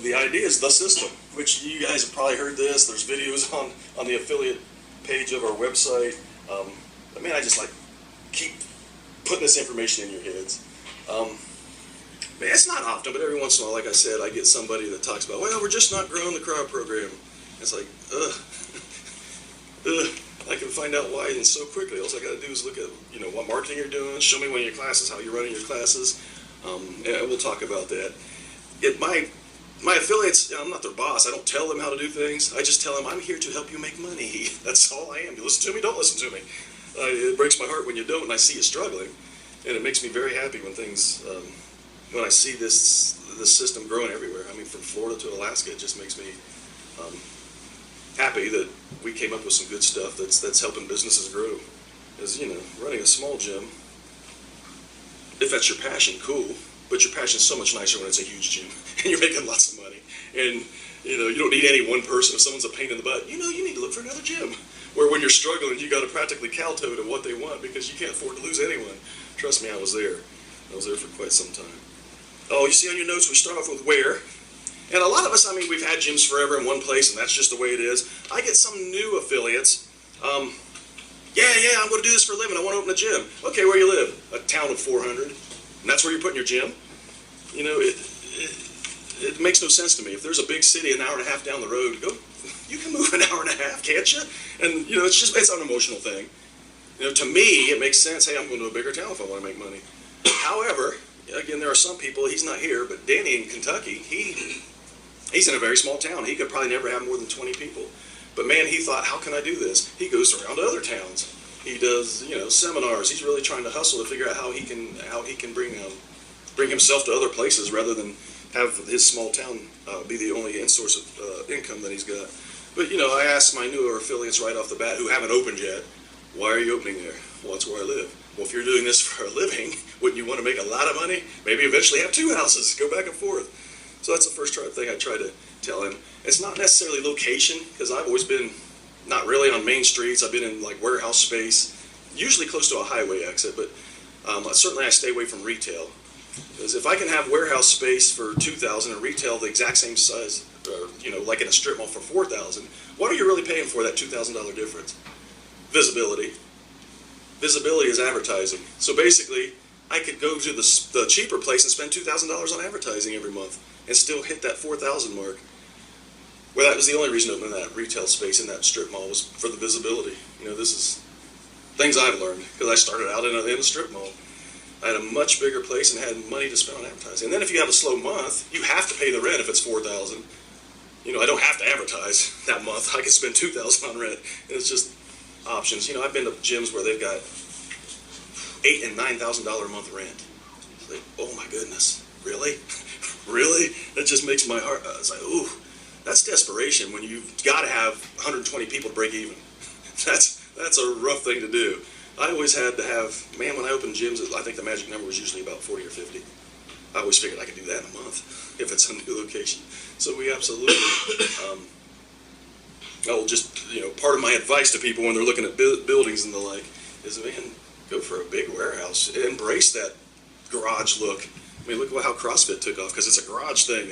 The idea is the system, which you guys have probably heard this. There's videos on the affiliate page of our website. But man, I just like keep putting this information in your heads. Man, it's not often, but every once in a while, like I said, I get somebody that talks about, well, we're just not growing the crowd program. It's like, I can find out why and so quickly. All I got to do is look at, what marketing you're doing, show me one of your classes, how you're running your classes, and we'll talk about that. My affiliates, I'm not their boss. I don't tell them how to do things. I just tell them I'm here to help you make money. That's all I am. You listen to me, don't listen to me. It breaks my heart when you don't and I see you struggling, and it makes me very happy when when I see this system growing everywhere. I mean, from Florida to Alaska, it just makes me happy that we came up with some good stuff that's helping businesses grow. Because, running a small gym, if that's your passion, cool. But your passion's so much nicer when it's a huge gym and you're making lots of money. And, you don't need any one person. If someone's a pain in the butt, you need to look for another gym. Where when you're struggling, you got to practically kowtow to what they want because you can't afford to lose anyone. Trust me, I was there. I was there for quite some time. Oh, you see on your notes, we start off with where. And a lot of us, we've had gyms forever in one place, and that's just the way it is. I get some new affiliates. Yeah, I'm going to do this for a living. I want to open a gym. Okay, where you live? A town of 400. And that's where you're putting your gym? It makes no sense to me. If there's a big city an hour and a half down the road, you can move an hour and a half, can't you? And, it's an emotional thing. To me, it makes sense. Hey, I'm going to a bigger town if I want to make money. However, again, there are some people, he's not here, but Danny in Kentucky, he's in a very small town. He could probably never have more than 20 people. But man, he thought, how can I do this? He goes around to other towns. He does, seminars. He's really trying to hustle to figure out how he can bring himself to other places rather than have his small town be the only source of income that he's got. But I asked my newer affiliates right off the bat who haven't opened yet, why are you opening there? Well, that's where I live. Well, if you're doing this for a living, wouldn't you want to make a lot of money? Maybe eventually have 2 houses, go back and forth. So that's the first thing I try to tell him. It's not necessarily location, because I've always been not really on main streets. I've been in like warehouse space, usually close to a highway exit, but certainly I stay away from retail. Because if I can have warehouse space for $2,000 and retail the exact same size, like in a strip mall for $4,000, what are you really paying for that $2,000 difference? Visibility. Visibility is advertising. So basically, I could go to the cheaper place and spend $2,000 on advertising every month and still hit that $4,000 mark. Well, that was the only reason opening that retail space in that strip mall was for the visibility. This is things I've learned because I started out in a strip mall. I had a much bigger place and had money to spend on advertising. And then if you have a slow month, you have to pay the rent if it's $4,000. I don't have to advertise that month. I can spend $2,000 on rent. And it's just options. I've been to gyms where they've got $8,000 and $9,000 a month rent. It's like, oh my goodness, really? Really? That just makes my heart, it's like, ooh, that's desperation when you've got to have 120 people to break even. That's a rough thing to do. I always had to have, man, when I opened gyms, I think the magic number was usually about 40 or 50. I always figured I could do that in a month if it's a new location. So we absolutely, part of my advice to people when they're looking at buildings and the like is, man, go for a big warehouse. Embrace that garage look. I mean, look at how CrossFit took off because it's a garage thing.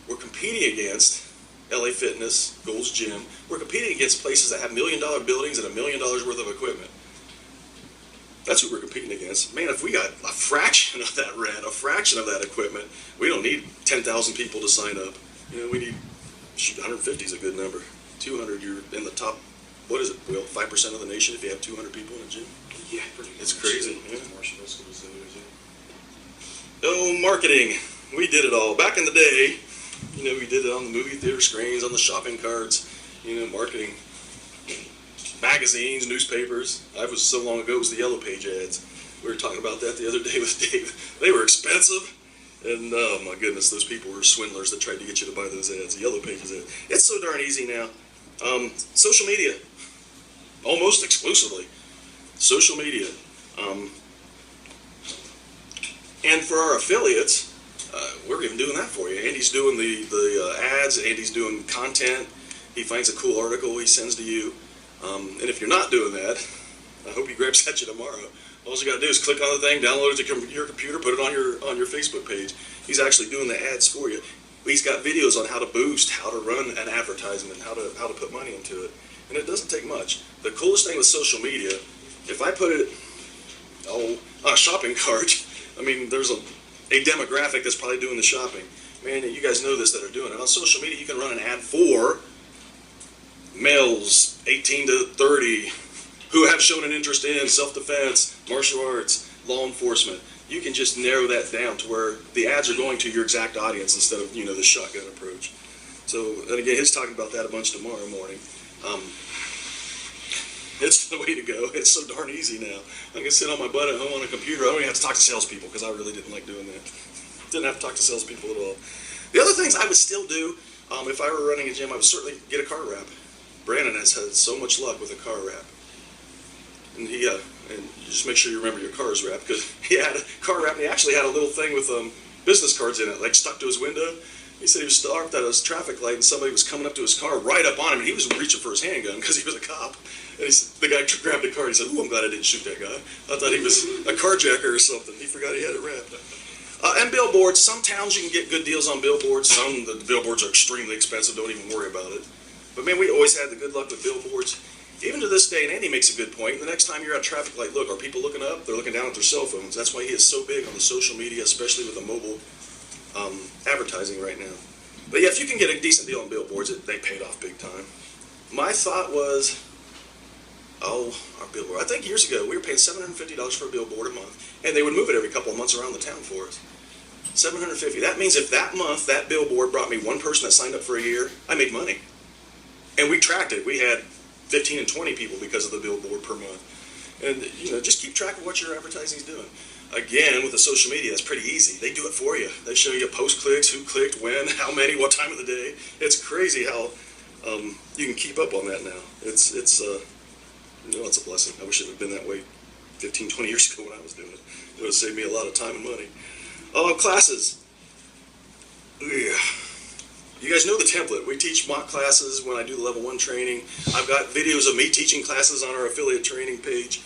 We're competing against LA Fitness, Gold's Gym. We're competing against places that have $1 million buildings and $1 million worth of equipment. That's who we're competing against. Man, if we got a fraction of that rent, a fraction of that equipment, we don't need 10,000 people to sign up. We need, 150 is a good number. 200, you're in the top, what is it, Will, 5% of the nation if you have 200 people in a gym? Yeah, pretty much. It's crazy. Yeah. Schools do it, Oh, marketing. We did it all. Back in the day, we did it on the movie theater screens, on the shopping carts, marketing. Magazines, newspapers. I was so long ago, it was the Yellow Page ads. We were talking about that the other day with Dave. They were expensive. And oh my goodness, those people were swindlers that tried to get you to buy those ads, the Yellow Pages ads. It's so darn easy now. Social media, almost exclusively. Social media. And for our affiliates, we're even doing that for you. Andy's doing the ads, Andy's doing content. He finds a cool article he sends to you. And if you're not doing that, I hope he grabs at you tomorrow. All you got to do is click on the thing, download it to your computer, put it on your Facebook page. He's actually doing the ads for you. He's got videos on how to boost, how to run an advertisement, how to put money into it. And it doesn't take much. The coolest thing with social media, if I put it on a shopping cart, I mean, there's a demographic that's probably doing the shopping. Man, you guys know this that are doing it. On social media, you can run an ad for males 18 to 30 who have shown an interest in self-defense, martial arts, law enforcement. You can just narrow that down to where the ads are going to your exact audience instead of, the shotgun approach. So, and again, he's talking about that a bunch tomorrow morning. It's the way to go. It's so darn easy now. I can sit on my butt at home on a computer. I don't even have to talk to salespeople because I really didn't like doing that. Didn't have to talk to salespeople at all. The other things I would still do, if I were running a gym, I would certainly get a car wrap. Brandon has had so much luck with a car wrap. And and you just make sure you remember your car's wrap, because he had a car wrap and he actually had a little thing with business cards in it, like stuck to his window. He said he was stopped at a traffic light and somebody was coming up to his car right up on him, and he was reaching for his handgun because he was a cop. And the guy grabbed the card and he said, "Ooh, I'm glad I didn't shoot that guy. I thought he was a carjacker or something." He forgot he had it wrapped. And billboards. Some towns you can get good deals on billboards. Some the billboards are extremely expensive. Don't even worry about it. But man, we always had the good luck with billboards. Even to this day, and Andy makes a good point, the next time you're at a traffic light, look, are people looking up? They're looking down at their cell phones. That's why he is so big on the social media, especially with the mobile advertising right now. But yeah, if you can get a decent deal on billboards, they paid off big time. My thought was, our billboard. I think years ago, we were paying $750 for a billboard a month, and they would move it every couple of months around the town for us. $750. That means if that month, that billboard brought me one person that signed up for a year, I made money. And we tracked it. We had 15 and 20 people because of the billboard per month. And, just keep track of what your advertising is doing. Again, with the social media, it's pretty easy. They do it for you. They show you post clicks, who clicked, when, how many, what time of the day. It's crazy how you can keep up on that now. It's a blessing. I wish it had been that way 15, 20 years ago when I was doing it. It would have saved me a lot of time and money. Classes. Yeah. You guys know the template. We teach mock classes when I do the level 1 training. I've got videos of me teaching classes on our affiliate training page.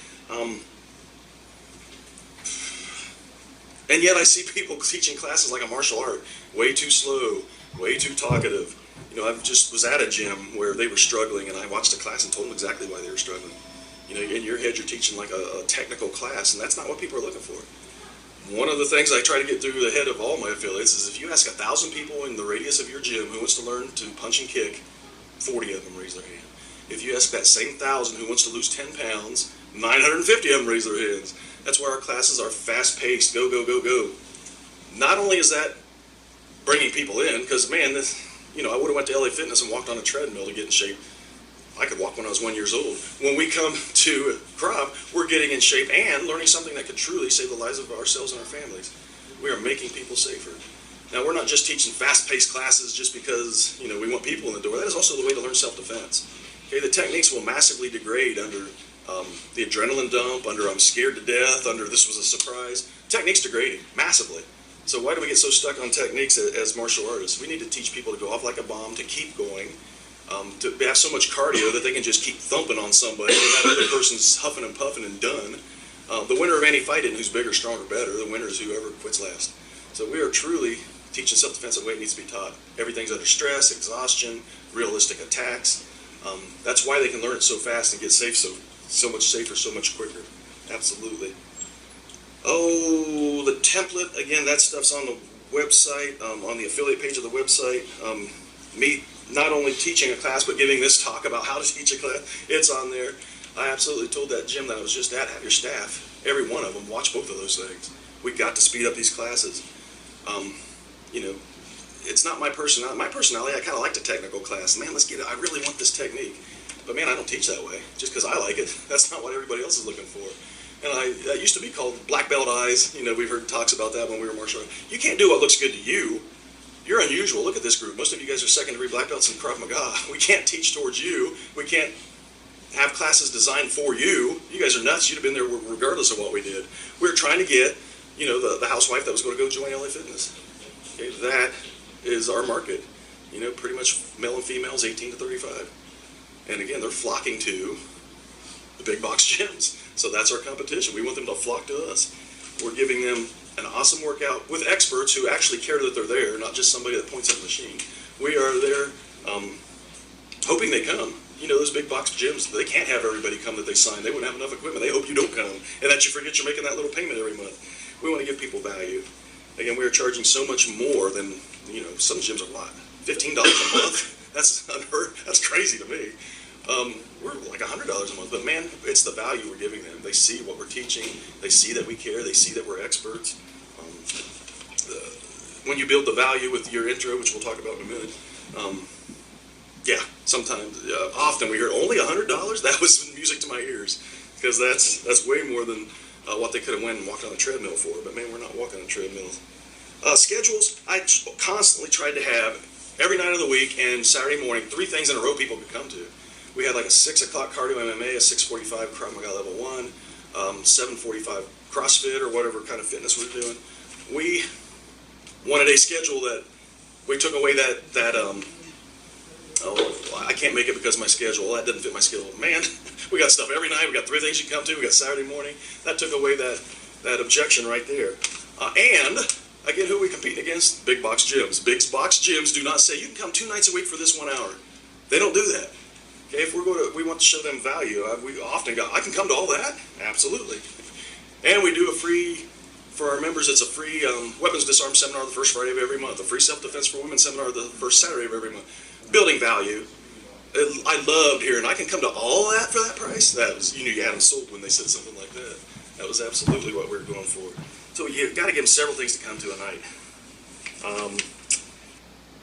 And yet I see people teaching classes like a martial art. Way too slow, way too talkative. I just was at a gym where they were struggling, and I watched a class and told them exactly why they were struggling. In your head you're teaching like a technical class, and that's not what people are looking for. One of the things I try to get through the head of all my affiliates is if you ask 1,000 people in the radius of your gym who wants to learn to punch and kick, 40 of them raise their hand. If you ask that same 1,000 who wants to lose 10 pounds, 950 of them raise their hands. That's why our classes are fast-paced, go, go, go, go. Not only is that bringing people in, because man, I would have went to LA Fitness and walked on a treadmill to get in shape. I could walk when I was 1 year old. When we come to Krav, we're getting in shape and learning something that could truly save the lives of ourselves and our families. We are making people safer. Now, we're not just teaching fast-paced classes just because, we want people in the door. That is also the way to learn self-defense. Okay, the techniques will massively degrade under the adrenaline dump, under I'm scared to death, under this was a surprise. Techniques degrading massively. So why do we get so stuck on techniques as martial artists? We need to teach people to go off like a bomb, to keep going, to have so much cardio that they can just keep thumping on somebody and that other person's huffing and puffing and done. The winner of any fight isn't who's bigger, stronger, better. The winner is whoever quits last. So we are truly teaching self-defense the way it needs to be taught. Everything's under stress, exhaustion, realistic attacks. That's why they can learn it so fast and get safe so much safer, so much quicker. Absolutely. The template, again, that stuff's on the website, on the affiliate page of the website. Me not only teaching a class, but giving this talk about how to teach a class, it's on there. I absolutely told that gym that I was just at, have your staff, every one of them, watch both of those things. We got to speed up these classes. It's not my personality. My personality, I kind of like the technical class. Man, let's get it. I really want this technique. But man, I don't teach that way, just because I like it. That's not what everybody else is looking for. And that used to be called black belt eyes. We've heard talks about that when we were martial arts. You can't do what looks good to you. You're unusual. Look at this group. Most of you guys are second-degree black belts in Krav Maga. We can't teach towards you. We can't have classes designed for you. You guys are nuts. You'd have been there regardless of what we did. We're trying to get, the housewife that was going to go join LA Fitness. Okay, that is our market. Pretty much male and females, 18 to 35. And again, they're flocking to the big box gyms. So that's our competition. We want them to flock to us. We're giving them an awesome workout with experts who actually care that they're there, not just somebody that points at the machine. We are there hoping they come. You know, those big box gyms, they can't have everybody come that they sign. They wouldn't have enough equipment. They hope you don't come and that you forget you're making that little payment every month. We want to give people value. Again, we are charging so much more than, you know, some gyms are a lot. $15 a month? That's unheard. That's crazy to me. We're like $100 a month, but man, it's the value we're giving them. They see what we're teaching. They see that we care. They see that we're experts. When you build the value with your intro, which we'll talk about in a minute, yeah, sometimes, often we hear only $100. That was music to my ears, because that's way more than what they could have went and walked on a treadmill for. But man, we're not walking on a treadmill. Schedules, I constantly tried to have every night of the week and Saturday morning, 3 things in a row people could come to. We had like a 6 o'clock cardio MMA, a 6:45 Krav Maga level 1, 7:45 CrossFit or whatever kind of fitness we're doing. We wanted a schedule that we took away I can't make it because of my schedule. Well, that doesn't fit my schedule. Man, we got stuff every night. We got 3 things you come to. We got Saturday morning. That took away that objection right there. And again, who are we competing against? Big box gyms. Big box gyms do not say you can come 2 nights a week for this 1 hour. They don't do that. Okay, if we want to show them value. We often go, I can come to all that? Absolutely. And we do a free, for our members, it's a free weapons disarm seminar the first Friday of every month, a free self-defense for women seminar the first Saturday of every month. Building value. I loved hearing, I can come to all that for that price? That was, you knew you had them sold when they said something like that. That was absolutely what we were going for. So you got to give them several things to come to a night.